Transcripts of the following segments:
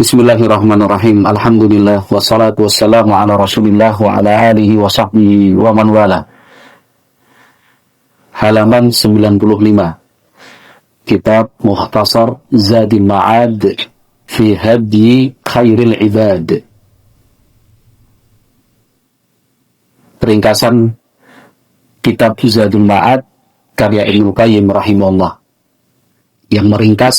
Bismillahirrahmanirrahim. Alhamdulillah wassalatu wassalamu ala Rasulillah wa ala alihi wa sahbihi wa man wala. Halaman 95. Kitab Mukhtasar Zadil Ma'ad fi Hadyi Khairil Ibad. Ringkasan Kitab Zadul Ma'ad karya Ibnu Qayyim rahimahullah. Yang meringkas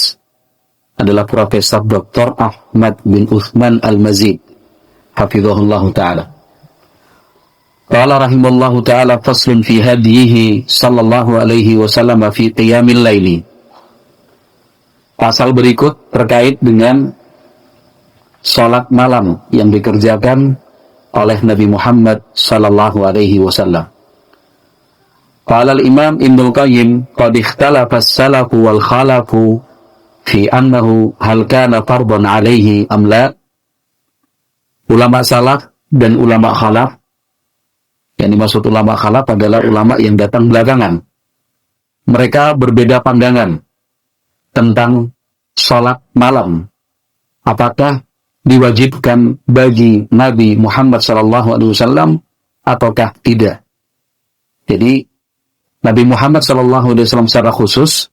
adalah Profesor Dr. Ahmad bin Uthman Al-Mazid hafizahullahu ta'ala. Qala rahimallahu ta'ala faslun fi hadihi sallallahu alaihi wasallam fi qiyamil laili. Pasal berikut terkait dengan salat malam yang dikerjakan oleh Nabi Muhammad sallallahu alaihi wasallam. Qala al-Imam Ibnu Qayyim qad ikhtalafa as-salafu wal khalafu fi annahu hal kana fardhan alaihi am la. Ulama salaf dan ulama khalaf, yang dimaksud ulama khalaf adalah ulama yang datang belakangan, mereka berbeda pandangan tentang salat malam, apakah diwajibkan bagi Nabi Muhammad SAW ataukah tidak. Jadi Nabi Muhammad SAW secara khusus,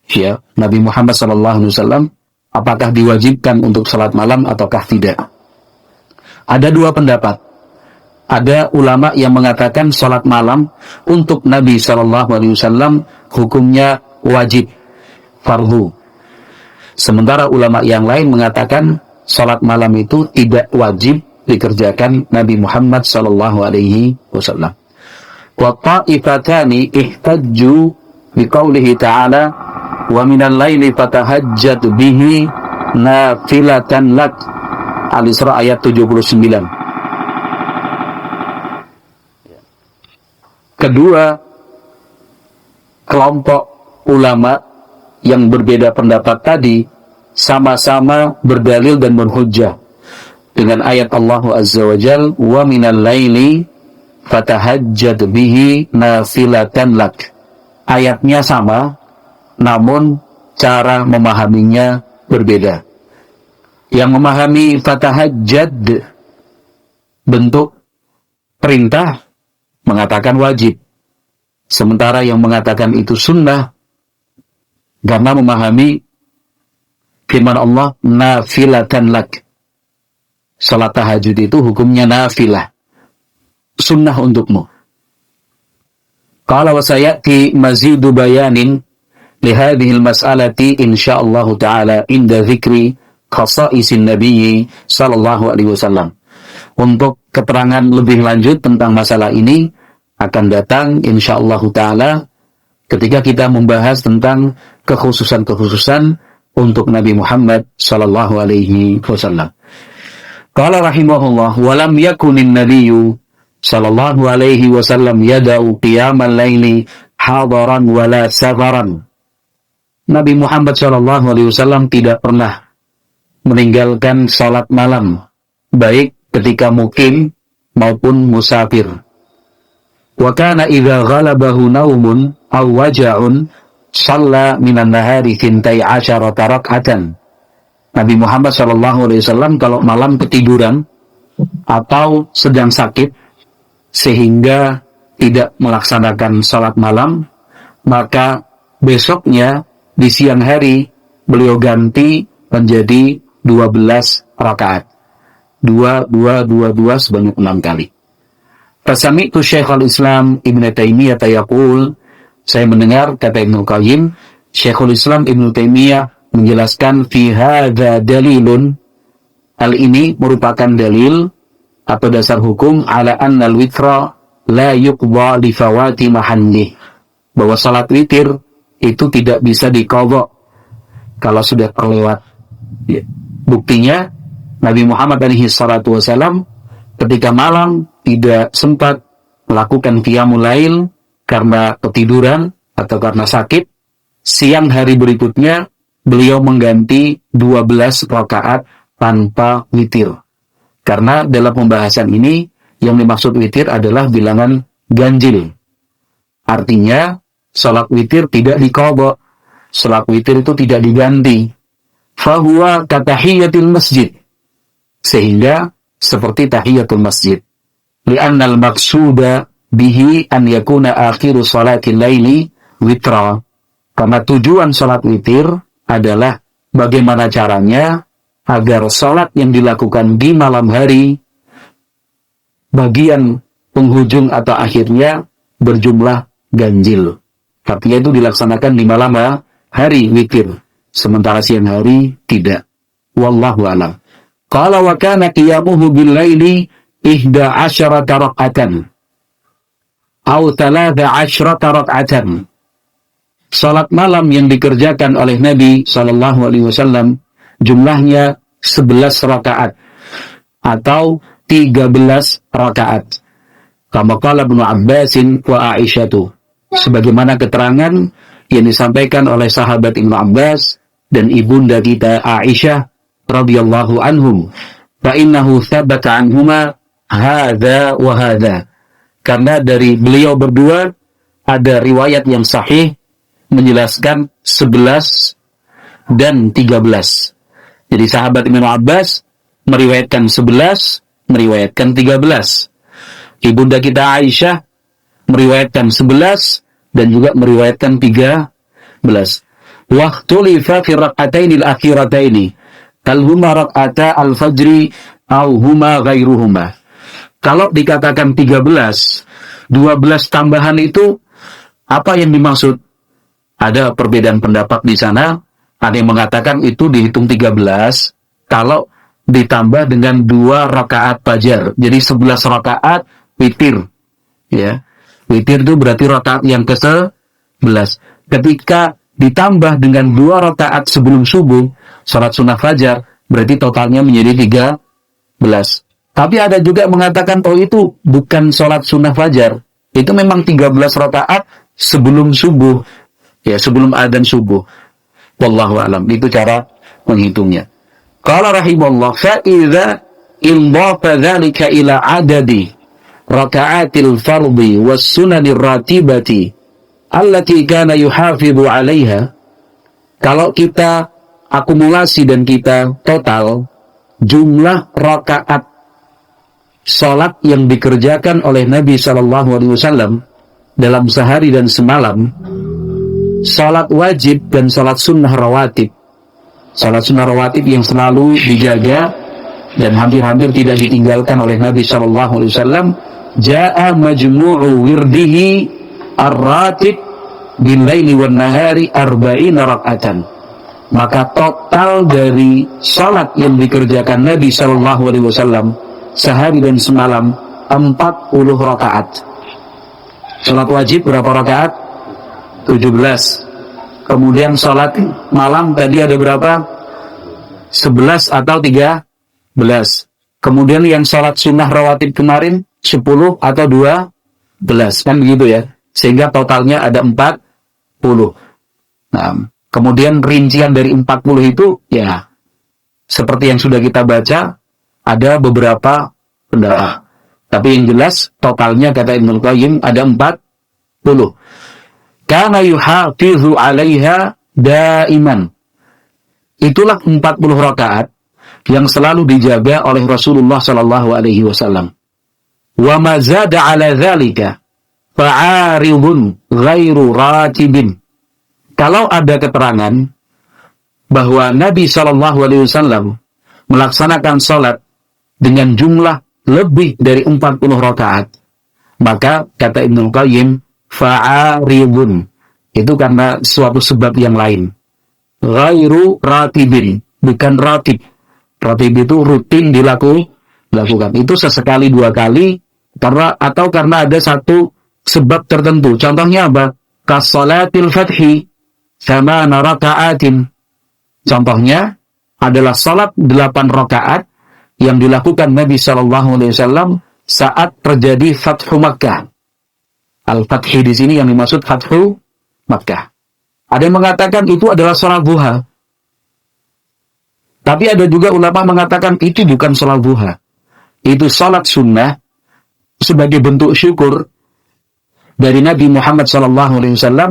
ya, Nabi Muhammad SAW apakah diwajibkan untuk salat malam ataukah tidak. Ada dua pendapat. Ada ulama yang mengatakan salat malam untuk Nabi SAW hukumnya wajib, fardu. Sementara ulama yang lain mengatakan salat malam itu tidak wajib dikerjakan Nabi Muhammad SAW. Wa ta'ifatani ihtajju biqaulihi ta'ala wa minal laili fatahajjat bihi nafilatan lak. Al-Isra ayat 79. Kedua kelompok ulama yang berbeda pendapat tadi sama-sama berdalil dan berhujjah dengan ayat Allah Azza wa Jal wa minal laili fatahajjat bihi nafilatan lak. Ayatnya sama, namun cara memahaminya berbeda. Yang memahami fatahajjad bentuk perintah mengatakan wajib, sementara yang mengatakan itu sunnah karena memahami firman Allah nafilatan lak. Salat tahajud itu hukumnya nafilah, sunnah untukmu. Qala wa sayati mazidu bayanin lihadihil mas'alati insyaallah ta'ala inda dzikri khasaisin nabiyyi sallallahu alaihi wasallam. Untuk keterangan lebih lanjut tentang masalah ini akan datang insyaallah ta'ala ketika kita membahas tentang kekhususan-kekhususan untuk Nabi Muhammad sallallahu alaihi wasallam. Qala rahimahullah wa lam yakunin nabiyyu sallallahu alaihi wasallam yada'u qiyamal laili hadaran wala safaran. Nabi Muhammad SAW tidak pernah meninggalkan salat malam, baik ketika mukim maupun musafir. Wa kana idza ghalabahu naumun aw waja'un shalla minan nahari 12 rak'atan. Nabi Muhammad SAW kalau malam ketiduran atau sedang sakit sehingga tidak melaksanakan salat malam, maka besoknya di siang hari beliau ganti menjadi 12 rakaat. 2 sebanyak 6 kali. Fasami'tu Syekhul Islam Ibnu Taimiyah yaqul, saya mendengar kata Ibnu Qayyim, Syekhul Islam Ibnu Taimiyah menjelaskan fi hadza dalilun, hal ini merupakan dalil atau dasar hukum ala annal witra la yuqda li fawati mahallih, bahwa salat witir itu tidak bisa diqadha kalau sudah terlewat. Ya. Buktinya Nabi Muhammad alaihi salatu wasallam ketika malam tidak sempat melakukan qiyamul lail karena ketiduran atau karena sakit, siang hari berikutnya beliau mengganti 12 rakaat tanpa witir. Karena dalam pembahasan ini yang dimaksud witir adalah bilangan ganjil. Artinya salat witir tidak diqadha, salat witir itu tidak diganti. fahuwa katahiyatil masjid, sehingga seperti tahiyatul masjid. Li'anna al-maqsuda bihi an yakuna akhiru salatil laili witra. Karena tujuan salat witir adalah bagaimana caranya agar salat yang dilakukan di malam hari bagian penghujung atau akhirnya berjumlah ganjil. Artinya itu dilaksanakan di malam hari witir, sementara siang hari tidak. Wallahu a'lam. Qala wa kana qiyamuhu bil laili 11 raka'atan atau 13 raka'atan. Salat malam yang dikerjakan oleh Nabi sallallahu alaihi wasallam jumlahnya 11 rakaat atau 13 rakaat. Kama qala Ibnu Abbas wa Aisyah, sebagaimana keterangan yang disampaikan oleh sahabat Ibnu Abbas dan ibunda kita Aisyah radhiyallahu anhum. Fa innahu tsabata anhuma hadza wa hadza. Karena dari beliau berdua ada riwayat yang sahih menjelaskan 11 dan 13. Jadi sahabat Ibnu Abbas meriwayatkan 11, meriwayatkan 13. Ibunda kita Aisyah meriwayatkan 11 dan juga meriwayatkan 13. Waqtulifa fi rak'ataini al-akhirataini hal huma rak'ata al-fajri aw huma ghairuhuma. Kalau dikatakan 13, 12 tambahan itu apa yang dimaksud? Ada perbedaan pendapat di sana. Ada yang mengatakan itu dihitung 13 kalau ditambah dengan 2 rakaat fajar. Jadi 11 rakaat witir. Ya. Witir itu berarti rakaat yang ke-11. Ketika ditambah dengan 2 rakaat sebelum subuh, salat sunnah fajar, berarti totalnya menjadi 13. Tapi ada juga yang mengatakan, oh itu bukan salat sunnah fajar. Itu memang 13 rakaat sebelum subuh. Ya, sebelum adzan subuh. Wallahu a'lam. Itu cara menghitungnya. Qala rahimallah, fa idza indafa dzalika ila adadi raka'atil fardhi was sunanir ratibati allati kana yuhafidhu 'alaiha. Kalau kita akumulasi dan kita total jumlah rakaat salat yang dikerjakan oleh Nabi sallallahu alaihi wasallam dalam sehari dan semalam, salat wajib dan salat sunnah rawatib. Salat sunnah rawatib yang selalu dijaga dan hampir-hampir tidak ditinggalkan oleh Nabi sallallahu alaihi wasallam, jaa majmu'u wirdihi ar-ratib bil laili wan nahari 40 rak'atan. Maka total dari salat yang dikerjakan Nabi sallallahu alaihi wasallam sehari dan semalam 40 rakaat. Salat wajib berapa rakaat? 17. Kemudian salat malam tadi ada berapa? 11 atau 13. Kemudian yang salat sunnah rawatib kemarin 10 atau 12. Kan begitu ya. Sehingga totalnya ada 40. Nah, kemudian rincian dari 40 itu ya seperti yang sudah kita baca, ada beberapa pendapat. Tapi yang jelas totalnya kata Ibnu Qayyim ada 40. Kana yuhafizu 'alaiha daiman. Itulah 40 rakaat yang selalu dijaga oleh Rasulullah sallallahu alaihi wasallam. Wa ma zada 'ala dzalika fa'aridun ghairu ratibin. Kalau ada keterangan bahwa Nabi sallallahu alaihi wasallam melaksanakan salat dengan jumlah lebih dari 40 rakaat, maka kata Ibnu Qayyim fa'aridun, itu karena suatu sebab yang lain. Ghairu ratibin, bukan ratib. Ratib itu rutin dilakukan. Itu sesekali 2 kali karena ada satu sebab tertentu. Contohnya apa? Kasolatil fathi sama raka'atin. Contohnya adalah salat 8 rakaat yang dilakukan Nabi SAW saat terjadi Fathu Makkah. Al-Fathi di sini yang dimaksud Fathu Makkah. Ada yang mengatakan itu adalah salat duha. Tapi ada juga ulama mengatakan itu bukan salat duha. Itu salat sunnah sebagai bentuk syukur dari Nabi Muhammad SAW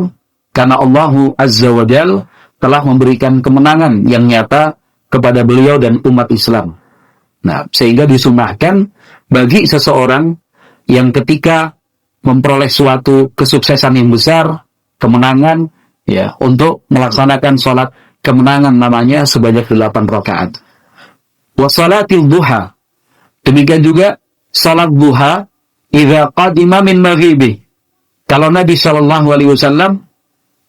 karena Allah Azza wa Jalla telah memberikan kemenangan yang nyata kepada beliau dan umat Islam. Nah, sehingga disunahkan bagi seseorang yang ketika memperoleh suatu kesuksesan yang besar, kemenangan, ya, untuk melaksanakan sholat kemenangan namanya sebanyak 8 rakaat. Wa salatil duha. Demikian juga salat duha idza qadima min maghribi. Kalau Nabi sallallahu alaihi wasallam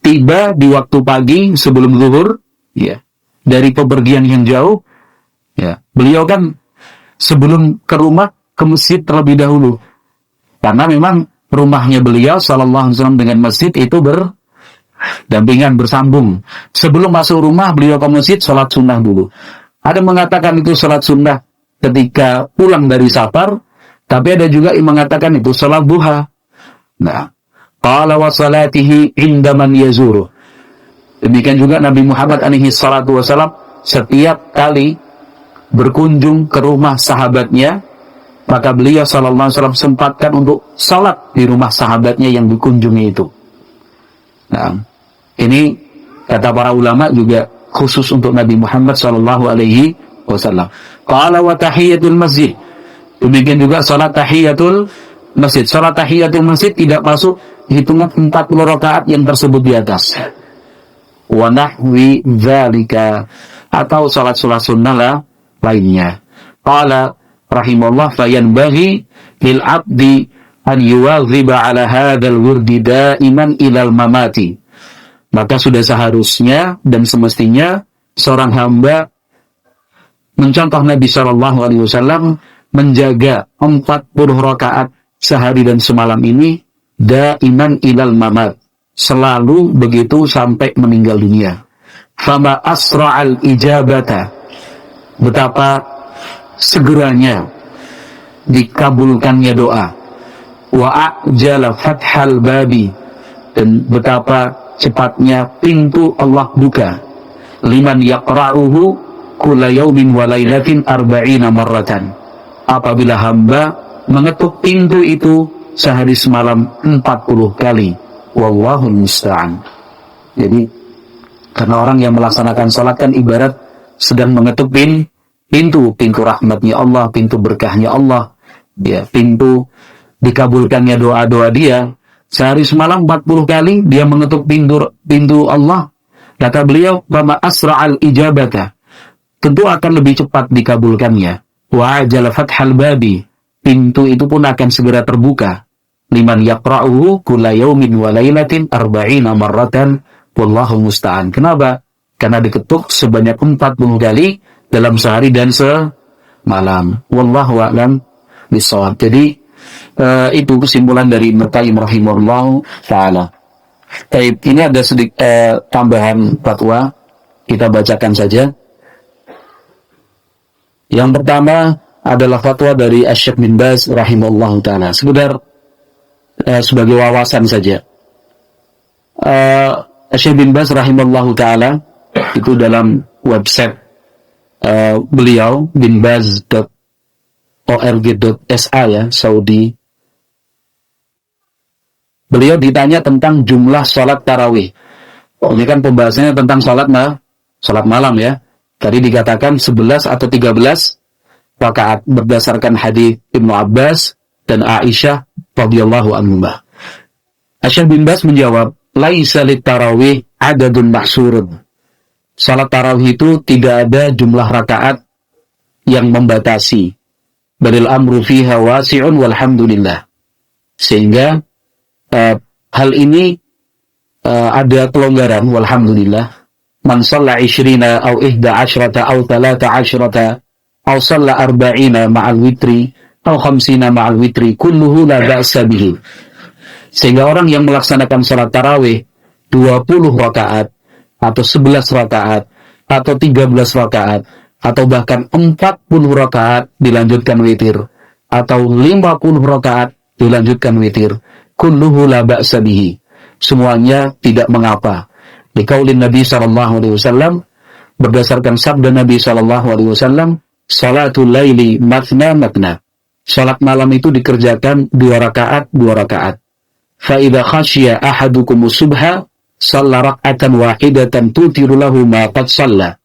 tiba di waktu pagi sebelum zuhur, ya, dari pepergian yang jauh, ya, beliau kan sebelum ke rumah ke masjid terlebih dahulu. Karena memang rumahnya beliau sallallahu alaihi wasallam dengan masjid itu berdampingan, bersambung. Sebelum masuk rumah beliau ke masjid salat sunnah dulu. Ada mengatakan itu salat sunnah ketika pulang dari safar, tapi ada juga yang mengatakan itu salat duha. Nah, qala wa salatihi inda man yazuru. Demikian juga Nabi Muhammad alaihi salatu wasallam setiap kali berkunjung ke rumah sahabatnya, maka beliau sallallahu alaihi wasallam sempatkan untuk salat di rumah sahabatnya yang dikunjungi itu. Nah, ini kata para ulama juga khusus untuk Nabi Muhammad sallallahu alaihi wasallam. Qala wa tahiyatul masjid. Demikian juga salat tahiyatul masjid. Salat tahiyatul masjid tidak masuk hitungan 40 rakaat yang tersebut di atas. Wa nahwi dzalika, atau salat-salat sunnah lainnya. Qala rahimahullah fayanbaghi lil 'abdi an yuwaziba ala hadzal wurdi daiman ilal mamati. Maka sudah seharusnya dan semestinya seorang hamba mencontoh Nabi sallallahu alaihi wasallam menjaga 40 rakaat sehari dan semalam ini daiman ilal mamat, selalu begitu sampai meninggal dunia. Fama asra'al ijabata, betapa segeranya dikabulkannya doa. Wa a'jala fathal babi, dan betapa cepatnya pintu Allah buka. Liman yaqra'uhu kulla yaumin wa lailatin arba'ina marratan, apabila hamba mengetuk pintu itu sehari semalam 40 kali. Wallahul musta'an. Jadi karena orang yang melaksanakan salat kan ibarat sedang mengetuk pintu rahmatnya Allah, pintu berkahnya Allah, ya, pintu dikabulkannya doa-doa dia. Sehari semalam 40 kali dia mengetuk pintu Allah. Kata beliau, "Fama asra'al ijabata." Tentu akan lebih cepat dikabulkannya. Wa ajala fathal babi. Pintu itu pun akan segera terbuka. Liman yaqra'uhu kulla yaumin wa lailatin arba'ina marratan. Wallahu musta'an. Kenapa? Karena diketuk sebanyak 40 kali dalam sehari dan semalam. Wallahu a'lam bishawab. Jadi itu kesimpulan dari Ibnu Qayyim rahimahullah ta'ala. Baik, ini ada sedikit tambahan fatwa, kita bacakan saja. Yang pertama adalah fatwa dari Asy-Syaikh bin Baz rahimahullah ta'ala, sekedar sebagai wawasan saja. Asy-Syaikh bin Baz rahimahullah ta'ala itu dalam website beliau binbaz.org.sa, ya, Saudi. Beliau ditanya tentang jumlah sholat tarawih. Ini kan pembahasannya tentang sholat malam, ya. Tadi dikatakan 11 atau 13 rakaat berdasarkan hadis Ibnu Abbas dan Aisyah radhiyallahu anhumah. Asy-Syaikh bin Baz menjawab, laisa lit tarawih adadun mahsurun. Salat tarawih itu tidak ada jumlah rakaat yang membatasi. Balil amru fiha wasi'un walhamdulillah. Sehingga hal ini ada kelonggaran, walhamdulillah. Man shalla 20 aw 11 aw 13 aw shalla 40 ma'al witri aw 50 ma'al witri kulluhu la ba'sa bihi. Sehingga orang yang melaksanakan salat tarawih 20 rakaat atau 11 rakaat atau 13 rakaat atau bahkan 40 rakaat dilanjutkan witir atau 50 rakaat dilanjutkan witir, kulluhu la ba'sa bihi, semuanya tidak mengapa. Dikaulin Nabi sallallahu alaihi wasallam, berdasarkan sabda Nabi sallallahu alaihi wasallam, salatul laili matna matna. Salat malam itu dikerjakan 2 rakaat 2 rakaat. Fa idza khasyiya ahadukum subha shalla rak'atan wahidatan tutiru lahu ma qad shalla.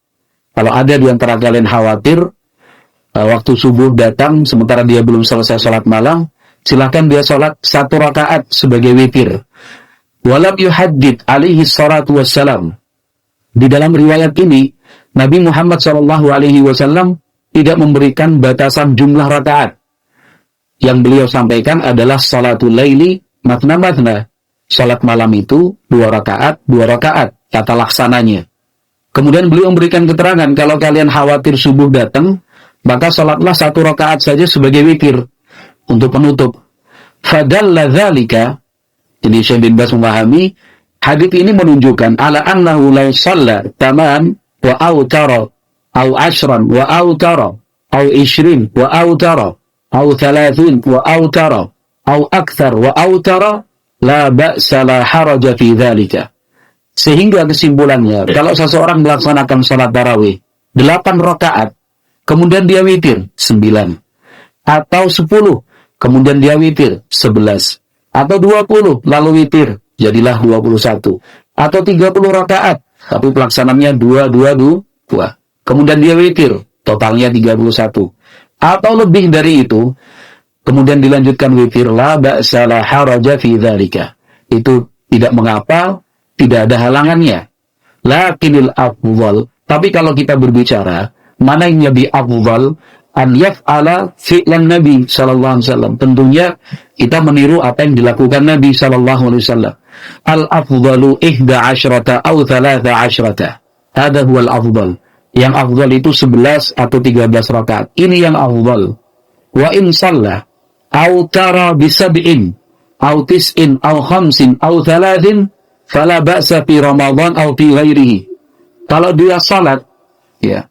Kalau ada di antara kalian khawatir waktu subuh datang sementara dia belum selesai sholat malam, silakan dia sholat 1 rakaat sebagai witir. Walam yuhaddid alaihi salatu wassalam. Di dalam riwayat ini, Nabi Muhammad SAW tidak memberikan batasan jumlah rakaat. Yang beliau sampaikan adalah salatul laili matna-matna. Salat malam itu 2 rakaat, 2 rakaat, tata laksananya. Kemudian beliau memberikan keterangan, kalau kalian khawatir subuh datang, maka salatlah 1 rakaat saja sebagai witir untuk penutup. Fadalla dzalika, ini Syekh bin Baz memahami, hadits ini menunjukkan ala annahu la shalla taman wa autara au ashran wa autara au 20 wa autara au 30 wa autara au akthar wa autara la ba'sa la haraja fi dzalika. Sehingga kesimpulannya, kalau seseorang melaksanakan salat tarawih 8 rakaat, kemudian dia witir 9, atau 10, kemudian dia witir 11, atau 20 lalu witir jadilah 21, atau 30 rakaat tapi pelaksananya 2, kemudian dia witir totalnya 31, atau lebih dari itu kemudian dilanjutkan witir, la ba'sa la haraja fi dzalika. Itu tidak mengapa, tidak ada halangannya. Lakinil afdal, tapi kalau kita berbicara mana yang lebih afdal, an yaf'ala fi'lan Nabi sallallahu alaihi wasallam. Tentunya kita meniru apa yang dilakukan Nabi sallallahu alaihi wasallam. Al afdalu 11 atau 13. Hada huwa al afdal. Yang afdal itu 11 atau 13 rakaat. Ini yang afdal. Wa in shalla au tara bi 7 au 9 au 5 au 3 fala ba'sa fi Ramadan au fi ghairihi. Kalau dia salat ya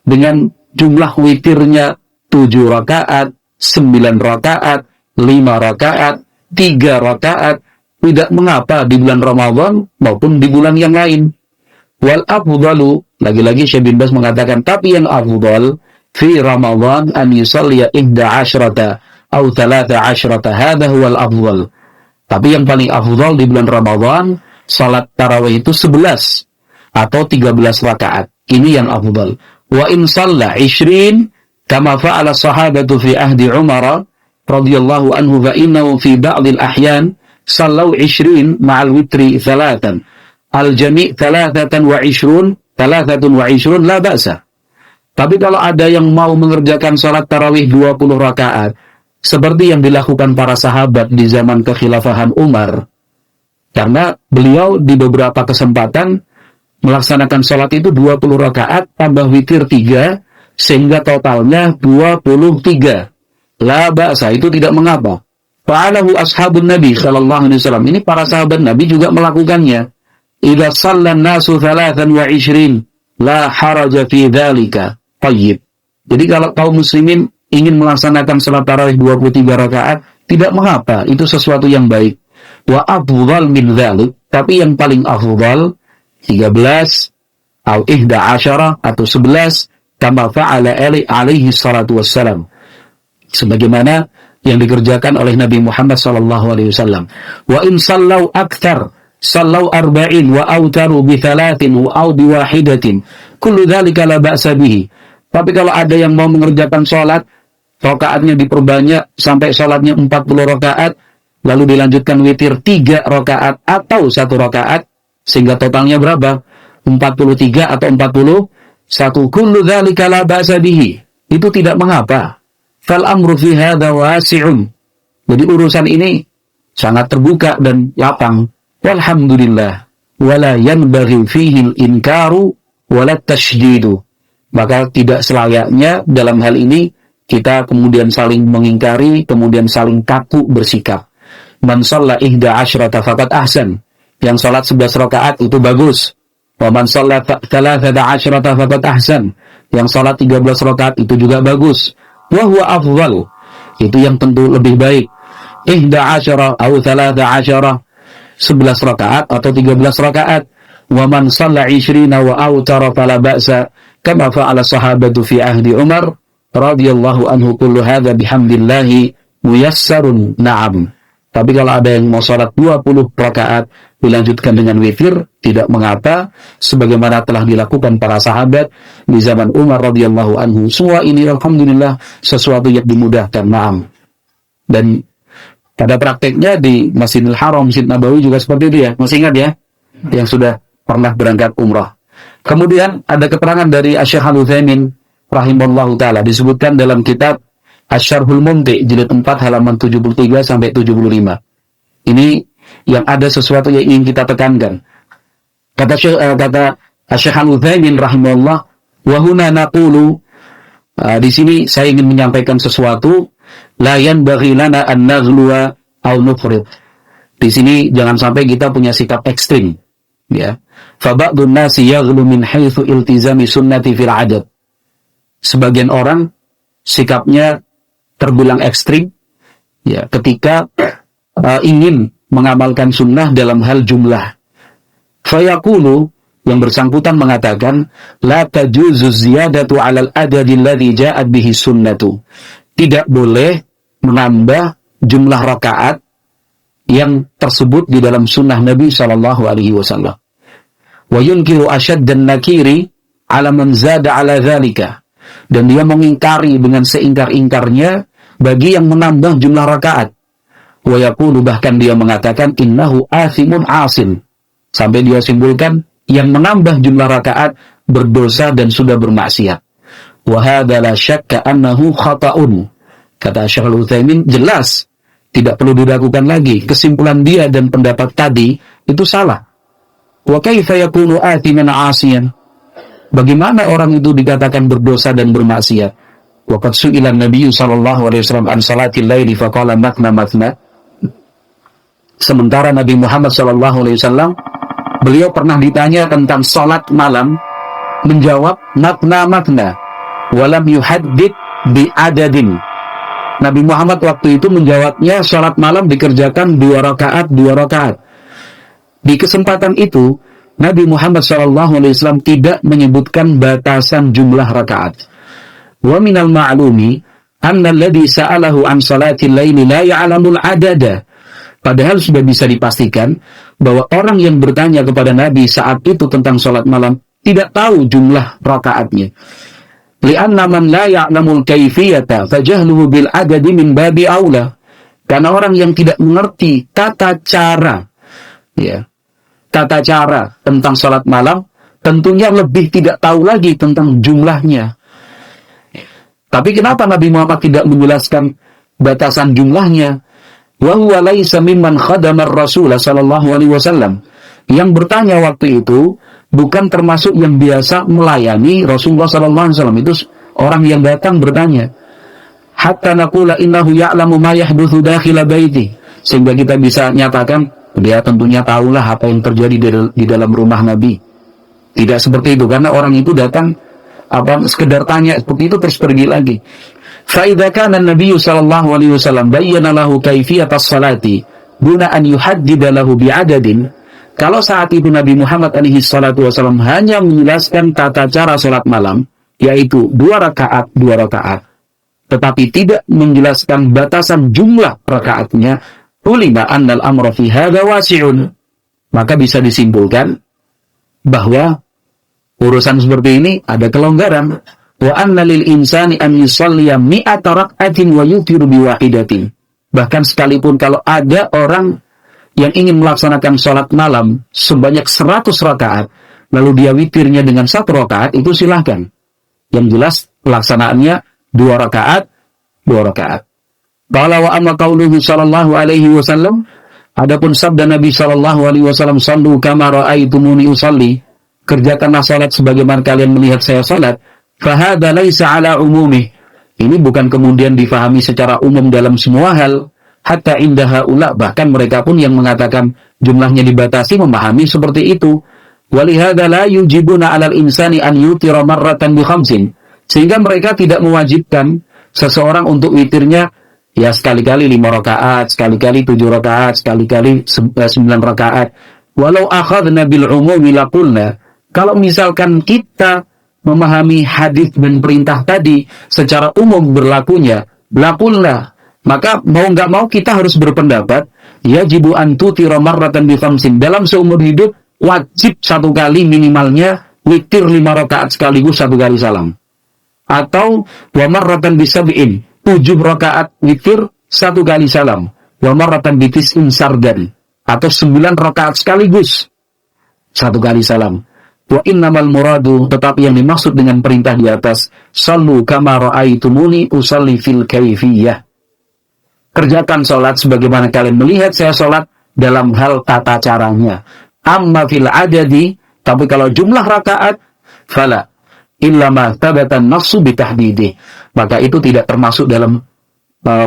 dengan jumlah witirnya 7 rakaat, 9 rakaat, 5 rakaat, 3 rakaat, tidak mengapa di bulan Ramadan maupun di bulan yang lain. Wal afdalu, lagi-lagi Syekh bin Baz mengatakan, tapi yang afdal fi Ramadan an yusalliya 11 atau 13, hadha huwal afdal. Tapi yang paling afdal di bulan Ramadan, salat tarawih itu 11 atau 13 rakaat. Ini yang afdal. Wa in shalla 20 kama fa'ala sahabatu fi ahdi Umar radhiyallahu anhu fa innahu fi ba'd al-ahyan sallu 20 ma'al witri 3 al-jami' 23 la ba'sa. Tapi kalau ada yang mau mengerjakan salat tarawih 20 rakaat seperti yang dilakukan para sahabat di zaman kekhilafahan Umar, karena beliau di beberapa kesempatan melaksanakan sholat itu 20 rakaat tambah witir 3 sehingga totalnya 23. La ba'sa, itu tidak mengapa. Fa'alahu ashabun Nabi sallallahu alaihi wasallam. Ini para sahabat Nabi juga melakukannya. Idza shallan nasu 23 la haraja fi dzalika. Thayyib. Jadi kalau kaum muslimin ingin melaksanakan salat tarawih 23 rakaat, tidak mengapa, itu sesuatu yang baik. Wa afdal min dzalik, tapi yang paling afdal 13 atau 11 atau 11 kama fa'ala alaihi salatu wassalam, sebagaimana yang dikerjakan oleh Nabi Muhammad sallallahu alaihi wasallam. Wa in sallau akthar sallau 40 wa autaru bi 3 wa bi 1, kullu dzalika la ba'sa bihi. Tapi kalau ada yang mau mengerjakan salat rakaatnya diperbanyak sampai salatnya 40 rakaat lalu dilanjutkan witir 3 rakaat atau 1 rakaat sehingga totalnya berapa? 43 atau 41. Kullu dzalika la ba'sa bihi. Itu tidak mengapa. Fal amru fi hadza wasi'un. Jadi urusan ini sangat terbuka dan lapang. Walhamdulillah. Wala yanbaghi fihi al-inkaru wala tashdidu. Maka tidak selayaknya dalam hal ini kita kemudian saling mengingkari, kemudian saling kaku bersikap. Man shalla 11 faqad ahsan. Yang salat 11 rakaat itu bagus. Wa man shalla 13 faqad ahsan. Yang salat 13 rakaat itu juga bagus. Wa huwa afdal. Itu yang tentu lebih baik. 11 atau 13 11 rakaat atau 13 rakaat. Wa man shalla 20 wa autara fala ba'sa kama fa'ala sahabatu fi ahdi Umar radhiyallahu anhu. Kullu hadza bihamdillahi muyassarun. Na'am. Tapi kalau ada yang mau salat 20 rakaat dilanjutkan dengan witir, tidak mengapa, sebagaimana telah dilakukan para sahabat di zaman Umar radhiyallahu anhu. Semua ini alhamdulillah sesuatu yang dimudahkan. Naam. Dan pada prakteknya di Masjidil Haram, Masjid Nabawi juga seperti itu ya. Masih ingat ya? Yang sudah pernah berangkat umrah. Kemudian ada keterangan dari Asy-Syaikh Al-Utsaimin rahimallahu taala, disebutkan dalam kitab Asy-Syarhul Mumti jilid 4 halaman 73 sampai 75. Ini yang ada sesuatu yang ingin kita tekankan. Kata Asy-Syaikh Al-Utsaimin rahimahullah, wa huna naqulu, di sini saya ingin menyampaikan sesuatu, la yanbaghi lana an naghluwa aw nufrid. Di sini jangan sampai kita punya sikap ekstrim, ya. Fa ba'dun nasi yaghlu min haitsu iltizami sunnati fil adad. Sebagian orang sikapnya terbilang ekstrim, ya, ketika ingin mengamalkan sunnah dalam hal jumlah. Fayaqulu, yang bersangkutan mengatakan, la tajuzu ziyadatu 'alal adadi alladhi ja'at bihi sunnatu. Tidak boleh menambah jumlah rakaat yang tersebut di dalam sunnah Nabi sallallahu alaihi wasallam. Wa yunkiru ashaddan nakiri 'ala man zada 'ala dzalika. Dan dia mengingkari dengan seingkar-ingkarnya bagi yang menambah jumlah rakaat. Wa yaqulu, bahkan dia mengatakan innahu athimun 'asin. Sampai dia simpulkan yang menambah jumlah rakaat berdosa dan sudah bermaksiat. Wa hadza la syakka annahu khata'un. Kata Syekh Al-Utsaimin, jelas tidak perlu diragukan lagi, kesimpulan dia dan pendapat tadi itu salah. Wa kaifa yakunu athiman 'asiyan? Bagaimana orang itu dikatakan berdosa dan bermaksiat? Wa qad su'ila an-nabiy sallallahu alaihi wasallam an salatil laili faqala matna matna. Sementara Nabi Muhammad sallallahu alaihi wasallam, beliau pernah ditanya tentang salat malam, menjawab matna matna walam yuhaddid bi adadin. Nabi Muhammad waktu itu menjawabnya salat malam dikerjakan 2 rakaat 2 rakaat. Di kesempatan itu Nabi Muhammad SAW tidak menyebutkan batasan jumlah rakaat. Wa minal ma'lumi anna alladhi sa'alahu an salatil laili la ya'lamul adada. Padahal sudah bisa dipastikan bahwa orang yang bertanya kepada Nabi saat itu tentang salat malam tidak tahu jumlah rakaatnya. Li'anna man la ya'lamul kaifiyata fajahluhu bil adadi min babi aula. Karena orang yang tidak mengerti tata cara, ya, tata cara tentang salat malam, tentunya lebih tidak tahu lagi tentang jumlahnya. Tapi kenapa Nabi Muhammad tidak menjelaskan batasan jumlahnya? Wa huwa laisa mimman khadama ar-Rasul sallallahu alaihi wasallam. Yang bertanya waktu itu bukan termasuk yang biasa melayani Rasulullah sallallahu alaihi wasallam. Itu orang yang datang bertanya. Hatta naqula innahu ya'lamu ma yahdutsu dakhila baiti. Sehingga kita bisa nyatakan dia tentunya tahulah apa yang terjadi di dalam rumah Nabi. Tidak seperti itu, karena orang itu datang sekedar tanya seperti itu terus pergi lagi. Fa idza kana an-nabiy sallallahu alaihi wasallam bayyana lahu kaifiyatas salati duna an yuhaddida lahu bi'adadin. Kalau saat itu Nabi Muhammad alaihi salatu wasallam hanya menjelaskan tata cara salat malam, yaitu 2 rakaat 2 rakaat, tetapi tidak menjelaskan batasan jumlah rakaatnya, ulima annal amra fi hadza wasi'un. Maka bisa disimpulkan bahwa urusan seperti ini ada kelonggaran. Wa anna lil insani an yusalliya mi'ata rak'atin wa yutiru bi wahidatin. Bahkan sekalipun kalau ada orang yang ingin melaksanakan salat malam sebanyak 100 rakaat, lalu dia witirnya dengan 1 rakaat, itu silahkan. Yang jelas pelaksanaannya 2 rakaat 2 rakaat. Qala wa amma qauluhu sallallahu alaihi wasallam, adapun sabda Nabi sallallahu alaihi wasallam, sallu kama ra'aitumuni usalli, kerjakanlah salat sebagaimana kalian melihat saya salat, fa hadza laisa ala umumi. Ini bukan kemudian difahami secara umum dalam semua hal, hatta inda haula, bahkan mereka pun yang mengatakan jumlahnya dibatasi memahami seperti itu. Walihada la yujibuna 'alal insani an yutira marratan bi khamsin, sehingga mereka tidak mewajibkan seseorang untuk witirnya ya sekali-kali 5 rakaat, sekali-kali 7 rakaat, sekali-kali 9 rakaat. Walau akhadna bil umumi laqulna, kalau misalkan kita memahami hadis dan perintah tadi secara umum berlakunya, laqulna, maka mau nggak mau kita harus berpendapat yajibu an tutira marratan bi khamsin. Dalam seumur hidup wajib satu kali minimalnya witir 5 rakaat sekaligus 1 kali salam. Atau wa marratan bi sab'in, 7 rakaat witir 1 kali salam. Wa marratan bi tis'in sardan, atau 9 rakaat sekaligus 1 kali salam. Wa innamal muradu, tetapi yang dimaksud dengan perintah di atas, sallu kama ra'aitumuni usalli fil kaifiyah. Kerjakan salat sebagaimana kalian melihat saya salat dalam hal tata caranya. Amma fil adadi, tapi kalau jumlah rakaat, fala illa ma tabata an-nassu bi tahdidih, maka itu tidak termasuk dalam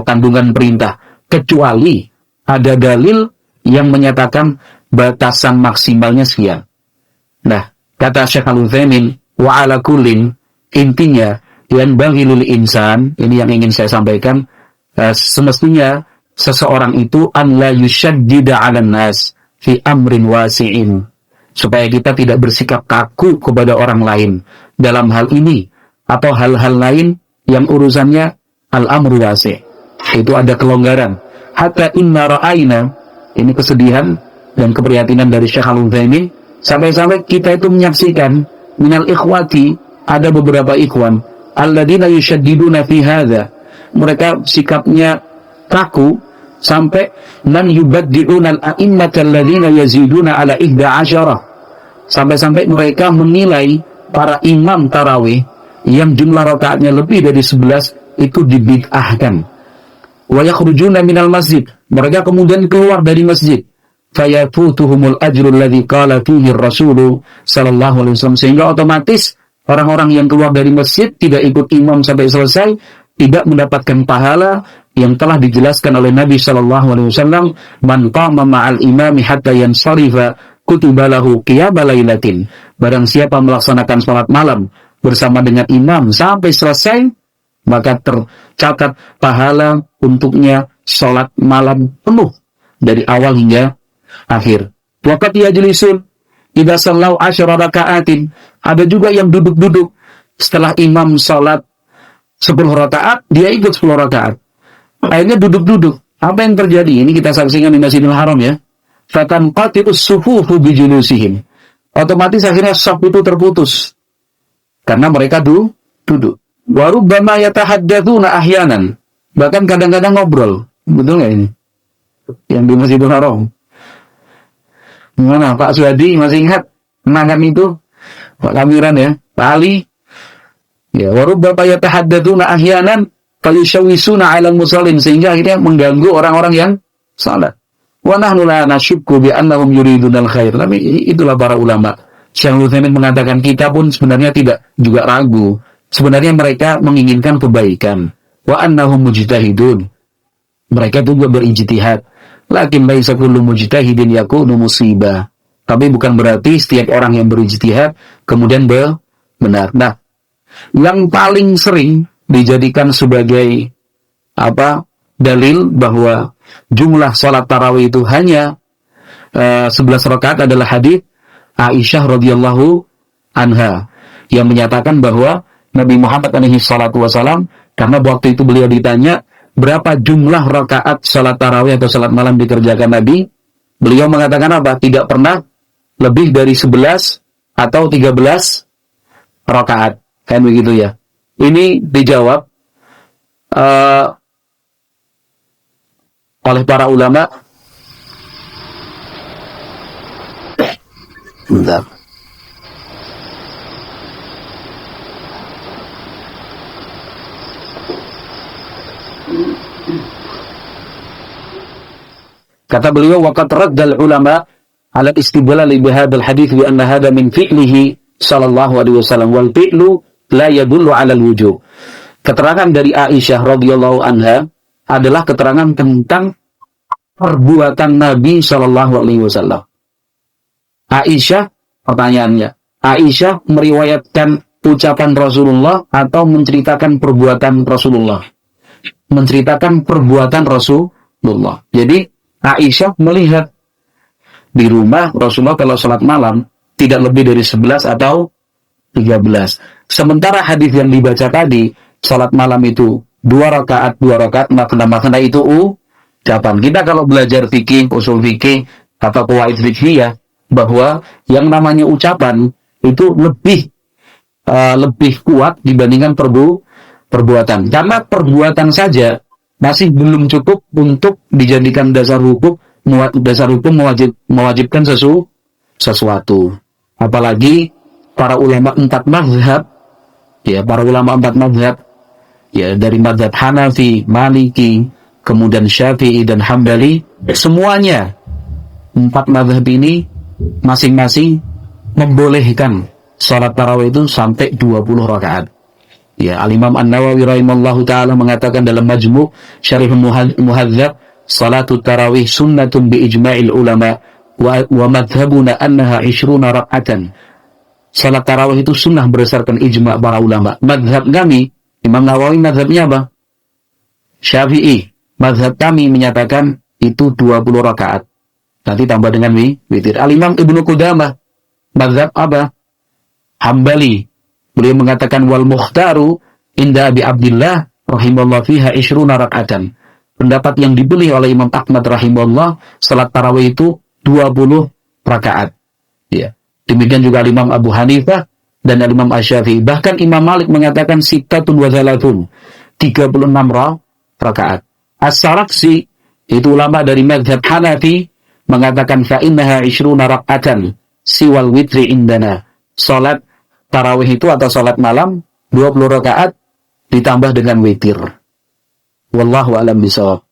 kandungan perintah, kecuali ada dalil yang menyatakan batasan maksimalnya sekian. Nah, kata Syekh Al-Utsaimin, wa ala kullin, intinya yang bagi lil insan, ini yang ingin saya sampaikan, semestinya seseorang itu an la yushaddida 'alan nas fi amrin wasi'in, supaya kita tidak bersikap kaku kepada orang lain dalam hal ini atau hal-hal lain yang urusannya al-amru wasi', itu ada kelonggaran. Hatta inna ra'ayna, ini kesedihan dan keprihatinan dari Syekh Al-Utsaimin, sampai-sampai kita itu menyaksikan minal ikhwati, ada beberapa ikhwan alladzina yushaddiduna fi hadza, mereka sikapnya kaku sampai lan yubaddi'una al-a'immata alladzina yaziduna ala 11, sampai-sampai mereka menilai para imam tarawih yang jumlah rakaatnya lebih dari 11 itu dibid'ahkan. Wa yakhrujuna minal masjid, mereka kemudian keluar dari masjid, fayafutuhumul ajrul ladzi qala fihi ar-rasul sallallahu alaihi wasallam, sehingga otomatis orang-orang yang keluar dari masjid tidak ikut imam sampai selesai tidak mendapatkan pahala yang telah dijelaskan oleh Nabi sallallahu alaihi wasallam, man qama ma'al imami hatta yansarifa kutiba lahu qiyama lailatin, barang siapa melaksanakan salat malam bersama dengan imam sampai selesai, maka tercatat pahala untuknya salat malam penuh dari awal hingga akhir. Waqat yajlisun idza sallau 10 raka'atin, ada juga yang duduk-duduk setelah imam salat 10 rakaat, dia ikut 10 rakaat. Akhirnya duduk-duduk. Apa yang terjadi? Ini kita saksikan di Masjidil Haram ya. Fatanqati'us sufufu bijulusihim. Otomatis akhirnya saf itu terputus karena mereka duduk. Wa rubbama yatahaddatsuna ahyanan. Bahkan kadang-kadang ngobrol. Betul enggak ini? Yang di Masjidil Haram. Gimana Pak Suhadi masih ingat kenangan itu? Pak Kamiran ya, Pak Ali. Ya, wa rubbama yatahaddatsuna ahyanan fayushawisuna 'alal musallin, sehingga akhirnya mengganggu orang-orang yang salat. Wa nahnu la nasyukku bi annahum yuridunal khair. Tapi itulah para ulama. Syekh Al-Utsaimin mengatakan kita pun sebenarnya tidak juga ragu. Sebenarnya mereka menginginkan kebaikan. Wa annahum mujtahidun. Mereka juga berijtihad. Lakin laisa kullu mujtahidin yakunu musibah. Tapi bukan berarti setiap orang yang berijtihad kemudian benar. Nah, yang paling sering dijadikan sebagai dalil bahwa jumlah salat tarawih itu hanya 11 rakaat adalah hadis Aisyah radhiyallahu anha yang menyatakan bahwa Nabi Muhammad alaihi salatu wasalam, karena waktu itu beliau ditanya berapa jumlah rakaat salat tarawih atau salat malam dikerjakan Nabi, beliau mengatakan apa? Tidak pernah lebih dari 11 atau 13 rakaat. Kan begitu ya. Ini dijawab oleh para ulama. Bentar. Kata beliau, waqad raddal ulama ala istidlal bi hadzal hadits bi anna hadha min fi'lihi sallallahu alaihi wasallam wal fi'lu la yadullu 'ala al-wujub. Keterangan dari Aisyah radhiyallahu anha adalah keterangan tentang perbuatan Nabi sallallahu alaihi wasallam. Aisyah, pertanyaannya, Aisyah meriwayatkan ucapan Rasulullah atau menceritakan perbuatan Rasulullah? Menceritakan perbuatan Rasulullah. Jadi Aisyah melihat di rumah Rasulullah kalau salat malam tidak lebih dari 11 atau 13. Sementara hadis yang dibaca tadi, salat malam itu 2 rakaat, makna itu ucapan. Kita kalau belajar fikih, usul fikih, atau qawaid fiqhiyah, bahwa yang namanya ucapan itu lebih kuat dibandingkan perbuatan. Karena perbuatan saja masih belum cukup untuk dijadikan dasar hukum mewajibkan sesuatu. Apalagi para ulama empat mazhab, ya dari mazhab Hanafi, Maliki, kemudian Syafi'i dan Hambali, semuanya empat mazhab ini masing-masing membolehkan salat tarawih itu sampai 20 rakaat. Ya, Al-Imam An-Nawawi rahimallahu taala mengatakan dalam Majmu' Syarih Muhadzab, salatut tarawih sunnatun bi ijma'il ulama wa madhhabuna annaha 20 raka'atan. Salat tarawih itu sunnah berdasarkan ijma' para ulama. Madhab kami, Imam Nawawi madhabnya apa? Syafi'i. Madhab kami menyatakan itu 20 rakaat. Nanti tambah dengan witir. Al-Imam Ibnu Qudamah madhab apa? Hambali. Beliau mengatakan wal mukhtaru inda Abi Abdillah rahimahullah fiha 20 raka'atan. Pendapat yang dipilih oleh Imam Ahmad rahimahullah, salat tarawih itu 20 rakaat. Ya. Demikian juga Imam Abu Hanifah dan Imam Asy-Syafi'i. Bahkan Imam Malik mengatakan sittatun wa thalathun, 36 rakaat. As-Sarakhsi, itu ulama dari mazhab Hanafi, mengatakan fa innaha 20 raka'atan siwal witri indana. Salat tarawih itu atau salat malam 20 rakaat ditambah dengan witir. Wallahu a'lam bishawab.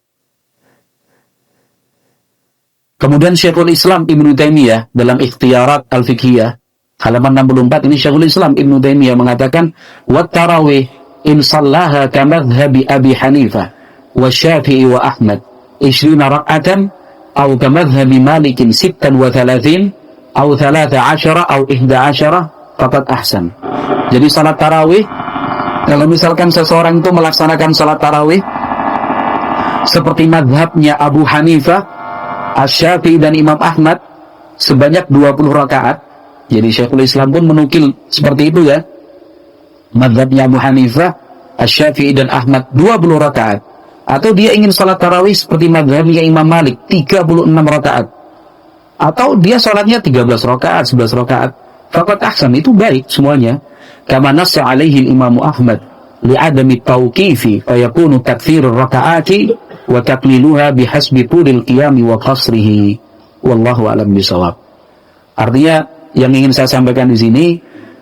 Kemudian Syekhul Islam Ibnu Taimiyah dalam Ikhtiyarat Al-Fiqhiyah halaman 64 ini Syekhul Islam Ibnu Taimiyah mengatakan wat tarawih in sallaha ka madhhabi Abi Hanifah wa Syafi'i wa Ahmad 20 raka'atan aw ka madhhabi Malik 36 aw 13 aw 11 faqad ahsan. Jadi salat tarawih, kalau misalkan seseorang itu melaksanakan salat tarawih seperti madhabnya Abu Hanifah, Asy-Syafi'i dan Imam Ahmad sebanyak 20 rakaat. Jadi Syekhul Islam pun menukil seperti itu ya. Madhabnya Abu Hanifah, Asy-Syafi'i dan Ahmad 20 rakaat. Atau dia ingin salat tarawih seperti madhabnya Imam Malik 36 rakaat. Atau dia salatnya 13 rakaat, 11 rakaat. Faqad ahsan, itu baik semuanya. Kama nassa alaihi Imam Ahmad li'adami tauqifi fayakunu takthirur rakaati wa taqliluha bihasbi tulil qiyami wa qasrihi. Wallahu a'lam bishawab. Artinya yang ingin saya sampaikan di sini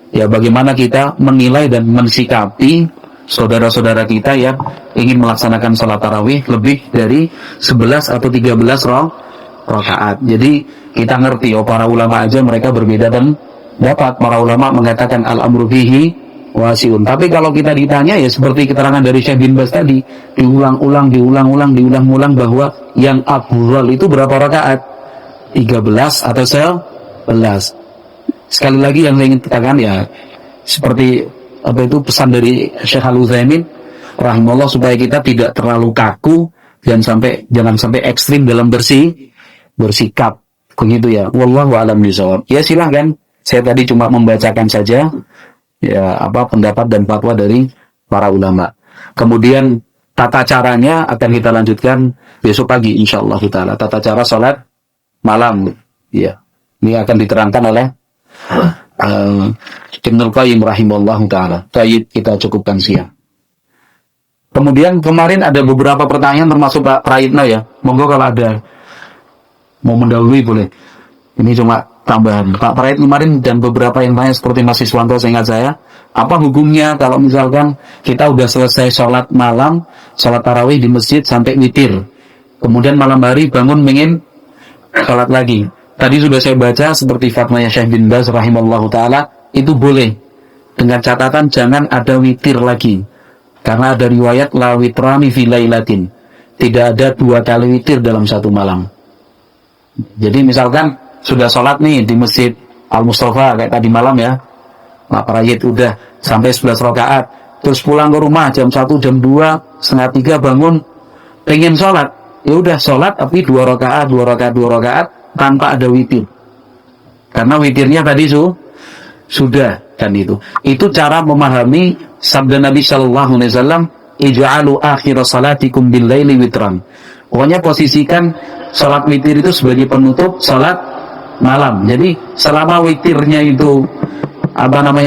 ya, bagaimana kita menilai dan mensikapi saudara-saudara kita yang ingin melaksanakan salat tarawih lebih dari 11 atau 13 rakaat. Jadi kita ngerti, para ulama aja mereka berbeda dan dapat. Para ulama mengatakan al-amru fihi wasiun. Tapi kalau kita ditanya ya seperti keterangan dari Syekh bin Baz tadi, diulang-ulang bahwa yang afdhal itu berapa rakaat? 13 atau 11. Sekali lagi yang saya ingin katakan ya, seperti pesan dari Syekh Al-Utsaimin rahimahullah, supaya kita tidak terlalu kaku dan jangan sampai ekstrim dalam bersikap begitu ya. Wallahu a'lam bishawab. Ya silahkan, saya tadi cuma membacakan saja ya pendapat dan fatwa dari para ulama. Kemudian tata caranya akan kita lanjutkan besok pagi insyaallah taala. Tata cara salat malam ya. Ini akan diterangkan oleh Ibnul Qayyim rahimahullah taala. Baik, kita cukupkan siang. Kemudian kemarin ada beberapa pertanyaan termasuk Pak Prayitno ya. Monggo kalau ada mau mendahului boleh. Ini cuma tambahan. Pak Prayitno kemarin dan beberapa yang tanya seperti Mas Iswanto seingat saya, apa hukumnya kalau misalkan kita udah selesai sholat malam, sholat tarawih di masjid sampai witir, kemudian malam hari bangun ingin sholat lagi. Tadi sudah saya baca seperti fatwanya Syekh bin Baz rahimallahu taala, itu boleh dengan catatan jangan ada witir lagi, karena ada riwayat la witrani fi lailatin, tidak ada 2 kali witir dalam satu malam. Jadi misalkan sudah sholat nih di masjid Al-Mustafa kayak tadi malam ya, Pak Prayit udah sampai 11 rakaat, terus pulang ke rumah jam 1, jam 2, setengah 3 bangun pengen sholat, ya udah sholat tapi 2 rakaat tanpa ada witir, karena witirnya tadi sudah kan. Itu cara memahami sabda Nabi sallallahu alaihi wasallam, ij'alu akhir salatikum bil laili witran Pokoknya posisikan sholat witir itu sebagai penutup sholat malam. Jadi selama witirnya itu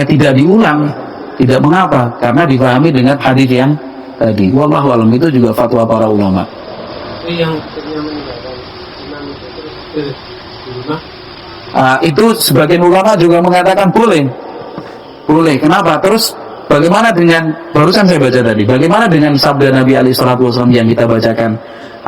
tidak diulang, tidak mengapa, karena dipahami dengan hadis yang tadi. Wallahu alam, itu juga fatwa para ulama. Itu sebagian ulama juga mengatakan boleh. Kenapa? Terus bagaimana dengan barusan saya baca tadi? Bagaimana dengan sabda Nabi alaihi salatu wasallam yang kita bacakan?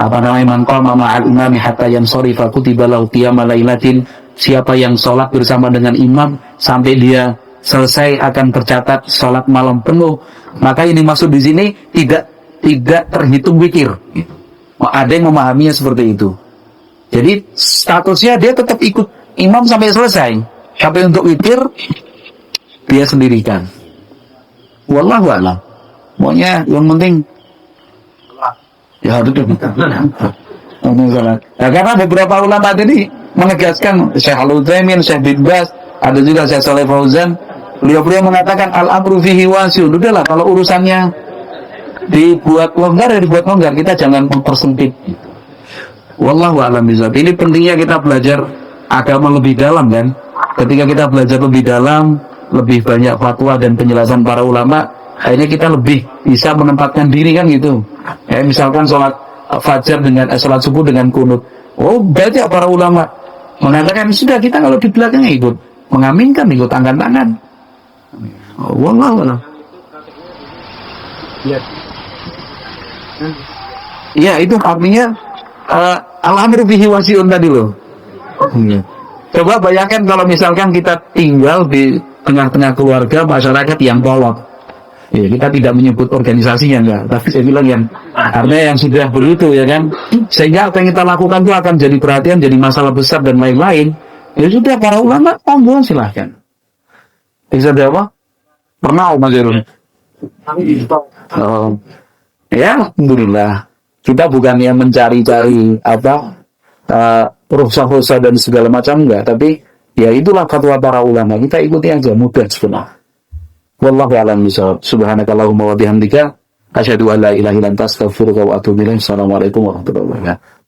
Man qama ma'al imami hatta yansarifa kutiba lahu qiyamul lailatin. Siapa yang sholat bersama dengan imam sampai dia selesai akan tercatat sholat malam penuh. Maka ini maksud di sini tidak terhitung witir. Ada yang memahaminya seperti itu. Jadi statusnya dia tetap ikut imam sampai selesai. Sampai untuk witir dia sendirikan. Wallahu a'lam. Pokoknya yang penting ya harus nah, karena beberapa ulama tadi menegaskan, Syekh Al-Utsaimin, Syekh bin Baz, ada juga Syekh Shalih Fauzan, beliau mengatakan al-amru fihi wasi'un. Udahlah, kalau urusannya dibuat longgar ya dibuat longgar, kita jangan mempersempit. Wallahu a'lam bishawab. Ini pentingnya kita belajar agama lebih dalam kan. Ketika kita belajar lebih dalam, lebih banyak fatwa dan penjelasan para ulama, akhirnya kita lebih bisa menempatkan diri kan gitu. Ya, misalkan sholat fajar dengan sholat subuh dengan kunut. Oh, banyak para ulama mengatakan sudah, kita kalau di belakangnya ikut mengaminkan, ikut angkat tangan. Oh, wallahu a'lam. Ya, itu artinya al-amru bihi wasi'un tadi loh. Coba bayangkan kalau misalkan kita tinggal di tengah-tengah keluarga masyarakat yang kolot. Ya, kita tidak menyebut organisasinya enggak, tapi saya bilang yang artinya yang sudah begitu ya kan, sehingga apa yang kita lakukan itu akan jadi perhatian, jadi masalah besar dan lain-lain. Ya sudah, para ulama monggo silahkan. Bisa apa? Pernah Mas Jerun? Ya, alhamdulillah. Kita bukan yang mencari-cari rusak-rusak dan segala macam enggak, tapi ya itulah fatwa para ulama, kita ikuti aja, mudah sebenarnya. Wallahu a'lam bishawab. Subhanakallahumma wa bihamdika asyhadu an la ilaha illa anta astaghfiruka wa atubu ilaik. Assalamualaikum warahmatullahi wabarakatuh.